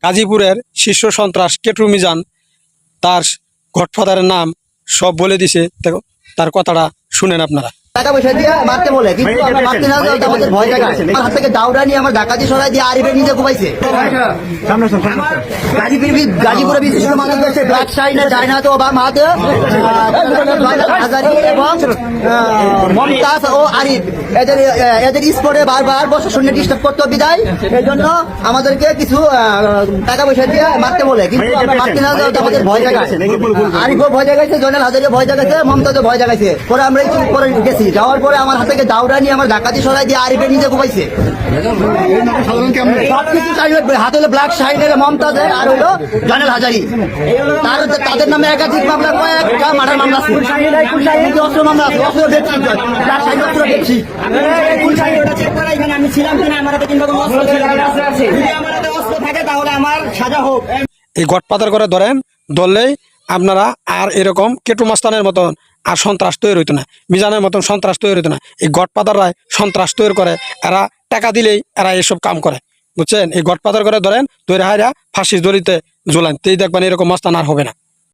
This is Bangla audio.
গাজীপুরের শীর্ষ সন্ত্রাস কেটু মিজান তার গডফাদারের নাম সব বলে দিছে। তার কথাটা শুনেন আপনারা। টাকা পয়সা দিয়ে মারতে বলে, কিন্তু আমরা মারতে না যাই, আমাদের ভয় লাগে। আমার হাত থেকে দাউরা নিয়ে আমার ডাকাতি সরাই দিয়ে আরিফের নিজে ঘুমাইছে। গাজীপুরে বিশিষ্ট মানুষ রয়েছে, ব্ল্যাক শাইনে চায়না তো বা মাহাতে হাজারি এবং মমতাজ ও আরিফ এদের স্পটে বারবার বছর শূন্য ডিস্টার্ব করতে বিদায়। এই জন্য আমাদেরকে কিছু টাকা পয়সা দিয়ে মারতে বলে, কিন্তু আমরা মারতে না যাই, আমাদের ভয় জায়গাছে। আরিফও ভয় জায়গাছে, জয়নাল হাজারিও ভয় জায়গাছে, মমতাজও ভয় জায়গাছে। পরে আমরা পরে গেছি, যাওয়ার পরে আমার হাত থেকে দাউরা নিয়ে আমার ডাকাতি সরাই দিয়ে আরিফের নিজে ঘুমাইছে। হাতে হলো ব্ল্যাক শাইনের মমতাজের আর হইলো জয়নাল হাজারি। তাদের নামে একাধিক মামলা, কয়েকটা মার্ডার মামলা আছে, অস্ত্র মামলা আছে, অস্ত্র দেখছি অস্ত্র দেখছি। আমি ছিলাম কিনা আমার হাতে কিন্তু আমার হাতে অস্ত্র থাকে তাহলে আমার সাজা হোক। এই গডফাদার করে ধরলেই আপনারা আর এরকম কেটু মাস্তানের মতন আর সন্ত্রাস তৈরি হইতো না, মিজানের মতন সন্ত্রাস তৈরি হইতো না। এই গডফাদাররাই সন্ত্রাস তৈরি করে, এরা টাকা দিলেই এরা এসব কাম করে, বুঝছেন। এই গডফাদার করে ধরে হাইরা ফাঁসি দড়িতে ঝোলান, তেই দেখবেন এরকম মাস্তান আর হবে না।